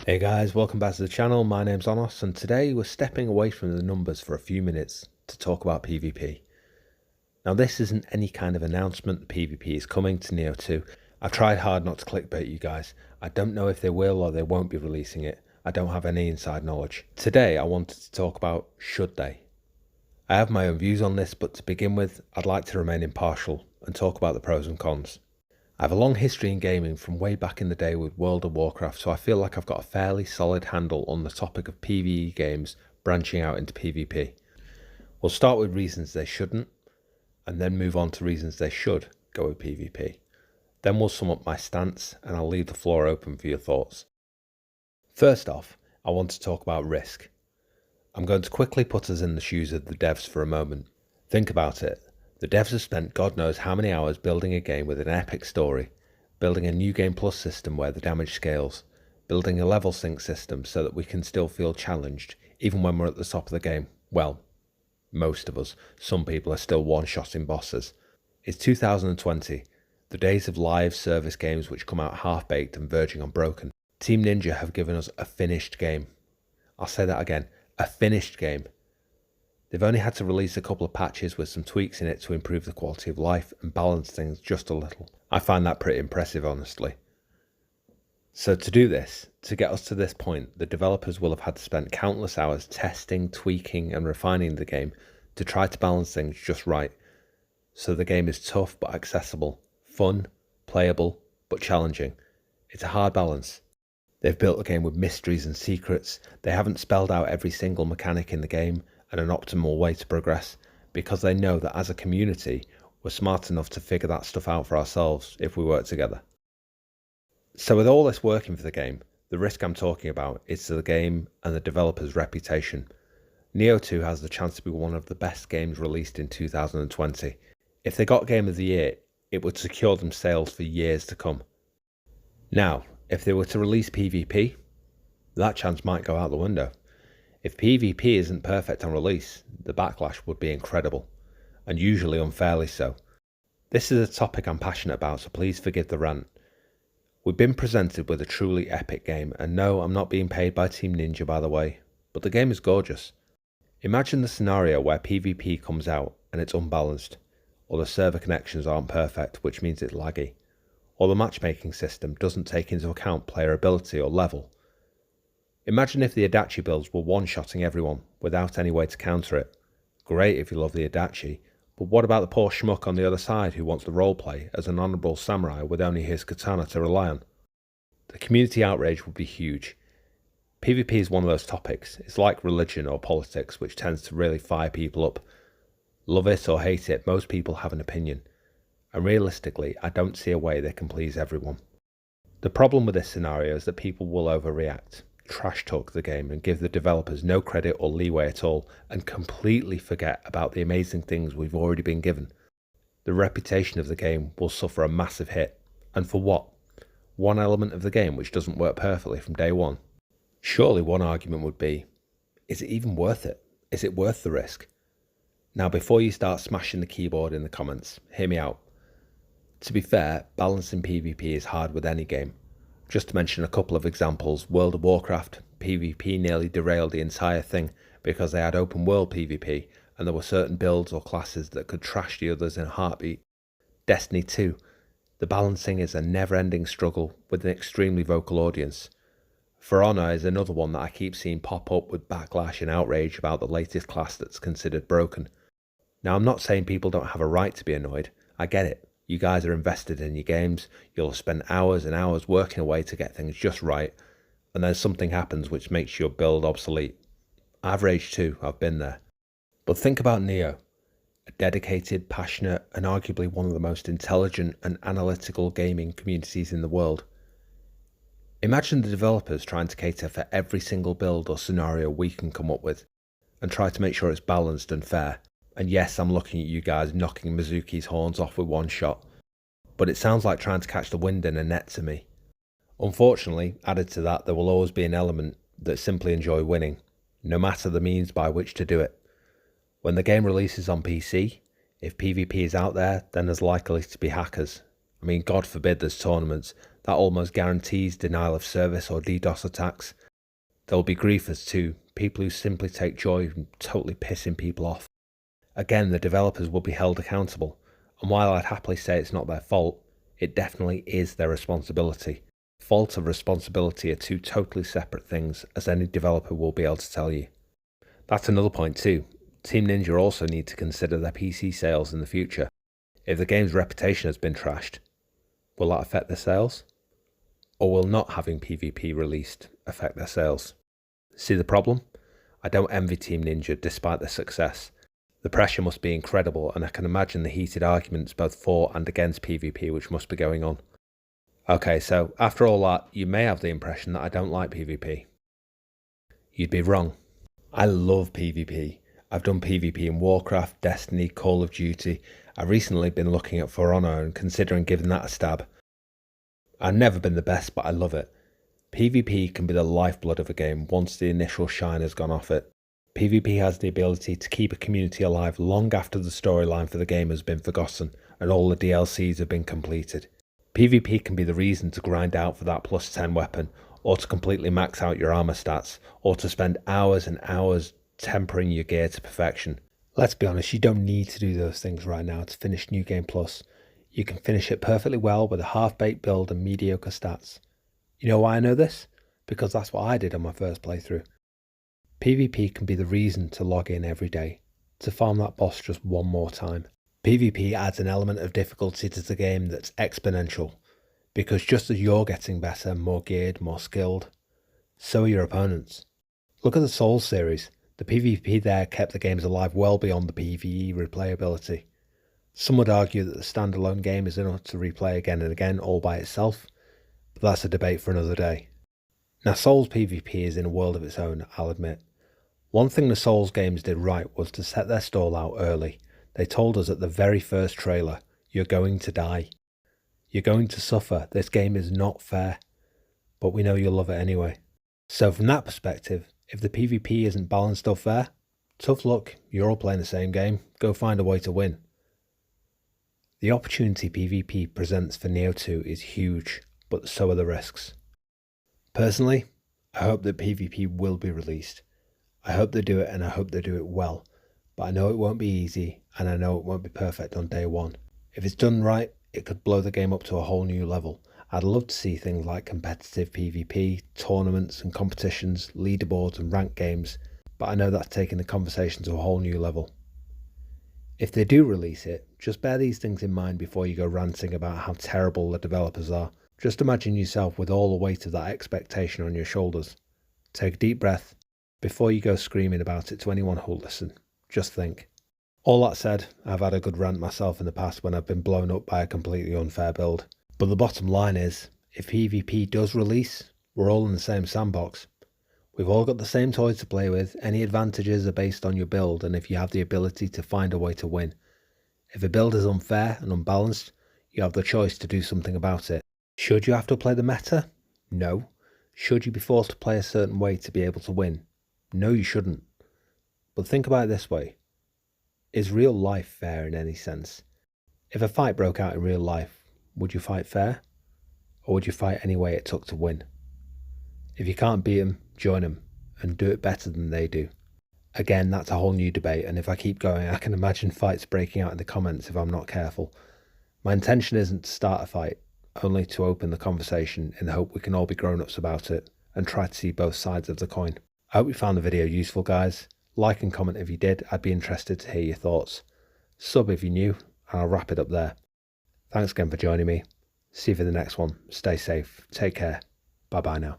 Hey guys, welcome back to the channel. My name's Onos, and today we're stepping away from the numbers for a few minutes to talk about PvP. Now this isn't any kind of announcement that PvP is coming to Nioh 2. I've tried hard not to clickbait you guys. I don't know if they will or they won't be releasing it. I don't have any inside knowledge. Today I wanted to talk about should they. I have my own views on this, but to begin with, I'd like to remain impartial and talk about the pros and cons. I have a long history in gaming from way back in the day with World of Warcraft, so I feel like I've got a fairly solid handle on the topic of PvE games branching out into PvP. We'll start with reasons they shouldn't, and then move on to reasons they should go with PvP. Then we'll sum up my stance, and I'll leave the floor open for your thoughts. First off, I want to talk about risk. I'm going to quickly put us in the shoes of the devs for a moment. Think about it. The devs have spent God knows how many hours building a game with an epic story, building a new game plus system where the damage scales, building a level sync system so that we can still feel challenged even when we're at the top of the game. Well, most of us. Some people are still one-shotting bosses. It's 2020, the days of live service games which come out half-baked and verging on broken. Team Ninja have given us a finished game. I'll say that again, a finished game. They've only had to release a couple of patches with some tweaks in it to improve the quality of life and balance things just a little. I find that pretty impressive, honestly. So to do this, to get us to this point, the developers will have had to spend countless hours testing, tweaking and refining the game to try to balance things just right. So the game is tough but accessible, fun, playable but challenging. It's a hard balance. They've built a game with mysteries and secrets. They haven't spelled out every single mechanic in the game and an optimal way to progress, because they know that as a community we're smart enough to figure that stuff out for ourselves if we work together. So with all this working for the game, the risk I'm talking about is to the game and the developer's reputation. Nioh 2 has the chance to be one of the best games released in 2020. If they got Game of the Year, it would secure them sales for years to come. Now, if they were to release PvP, that chance might go out the window. If PvP isn't perfect on release, the backlash would be incredible, and usually unfairly so. This is a topic I'm passionate about, so please forgive the rant. We've been presented with a truly epic game, and no, I'm not being paid by Team Ninja by the way, but the game is gorgeous. Imagine the scenario where PvP comes out and it's unbalanced, or the server connections aren't perfect, which means it's laggy, or the matchmaking system doesn't take into account player ability or level. Imagine if the Adachi builds were one-shotting everyone without any way to counter it. Great if you love the Adachi, but what about the poor schmuck on the other side who wants the roleplay as an honourable samurai with only his katana to rely on? The community outrage would be huge. PvP is one of those topics. It's like religion or politics, which tends to really fire people up. Love it or hate it, most people have an opinion. And realistically, I don't see a way they can please everyone. The problem with this scenario is that people will overreact, trash talk the game and give the developers no credit or leeway at all, and completely forget about the amazing things we've already been given. The reputation of the game will suffer a massive hit. And for what? One element of the game which doesn't work perfectly from day one. Surely one argument would be, is it even worth it? Is it worth the risk? Now before you start smashing the keyboard in the comments, hear me out. To be fair, balancing PvP is hard with any game. Just to mention a couple of examples, World of Warcraft, PvP nearly derailed the entire thing because they had open world PvP and there were certain builds or classes that could trash the others in a heartbeat. Destiny 2, the balancing is a never-ending struggle with an extremely vocal audience. For Honor is another one that I keep seeing pop up with backlash and outrage about the latest class that's considered broken. Now I'm not saying people don't have a right to be annoyed, I get it. You guys are invested in your games, you'll spend hours and hours working away to get things just right, and then something happens which makes your build obsolete. I've raged too, I've been there. But think about Nioh, a dedicated, passionate, and arguably one of the most intelligent and analytical gaming communities in the world. Imagine the developers trying to cater for every single build or scenario we can come up with, and try to make sure it's balanced and fair. And yes, I'm looking at you guys knocking Mizuki's horns off with one shot, but it sounds like trying to catch the wind in a net to me. Unfortunately, added to that, there will always be an element that simply enjoy winning, no matter the means by which to do it. When the game releases on PC, if PvP is out there, then there's likely to be hackers, I mean, God forbid there's tournaments. That almost guarantees denial of service or DDoS attacks. There will be griefers too, people who simply take joy in totally pissing people off. Again, the developers will be held accountable, and while I'd happily say it's not their fault, it definitely is their responsibility. Fault and responsibility are two totally separate things, as any developer will be able to tell you. That's another point too. Team Ninja also need to consider their PC sales in the future. If the game's reputation has been trashed, will that affect their sales? Or will not having PvP released affect their sales? See the problem? I don't envy Team Ninja despite their success. The pressure must be incredible, and I can imagine the heated arguments both for and against PvP which must be going on. Okay, so after all that, you may have the impression that I don't like PvP. You'd be wrong. I love PvP. I've done PvP in Warcraft, Destiny, Call of Duty. I've recently been looking at For Honor and considering giving that a stab. I've never been the best, but I love it. PvP can be the lifeblood of a game once the initial shine has gone off it. PvP has the ability to keep a community alive long after the storyline for the game has been forgotten and all the DLCs have been completed. PvP can be the reason to grind out for that plus 10 weapon, or to completely max out your armor stats, or to spend hours and hours tempering your gear to perfection. Let's be honest, you don't need to do those things right now to finish New Game Plus. You can finish it perfectly well with a half-baked build and mediocre stats. You know why I know this? Because that's what I did on my first playthrough. PvP can be the reason to log in every day, to farm that boss just one more time. PvP adds an element of difficulty to the game that's exponential, because just as you're getting better, more geared, more skilled, so are your opponents. Look at the Souls series. The PvP there kept the games alive well beyond the PvE replayability. Some would argue that the standalone game is enough to replay again and again all by itself, but that's a debate for another day. Now, Souls PvP is in a world of its own, I'll admit. One thing the Souls games did right was to set their stall out early. They told us at the very first trailer, you're going to die. You're going to suffer. This game is not fair. But we know you'll love it anyway. So from that perspective, if the PvP isn't balanced or fair, tough luck, you're all playing the same game. Go find a way to win. The opportunity PvP presents for Nioh 2 is huge, but so are the risks. Personally, I hope that PvP will be released. I hope they do it, and I hope they do it well. But I know it won't be easy, and I know it won't be perfect on day one. If it's done right, it could blow the game up to a whole new level. I'd love to see things like competitive PvP, tournaments and competitions, leaderboards and ranked games, but I know that's taking the conversation to a whole new level. If they do release it, just bear these things in mind before you go ranting about how terrible the developers are. Just imagine yourself with all the weight of that expectation on your shoulders. Take a deep breath before you go screaming about it to anyone who'll listen. Just think. All that said, I've had a good rant myself in the past when I've been blown up by a completely unfair build. But the bottom line is, if PvP does release, we're all in the same sandbox. We've all got the same toys to play with, any advantages are based on your build and if you have the ability to find a way to win. If a build is unfair and unbalanced, you have the choice to do something about it. Should you have to play the meta? No. Should you be forced to play a certain way to be able to win? No, you shouldn't. But think about it this way. Is real life fair in any sense? If a fight broke out in real life, would you fight fair? Or would you fight any way it took to win? If you can't beat them, join them and do it better than they do. Again, that's a whole new debate, and if I keep going, I can imagine fights breaking out in the comments if I'm not careful. My intention isn't to start a fight, only to open the conversation in the hope we can all be grown-ups about it and try to see both sides of the coin. I hope you found the video useful, guys. Like and comment if you did. I'd be interested to hear your thoughts. Sub if you're new, and I'll wrap it up there. Thanks again for joining me. See you for the next one. Stay safe. Take care. Bye bye now.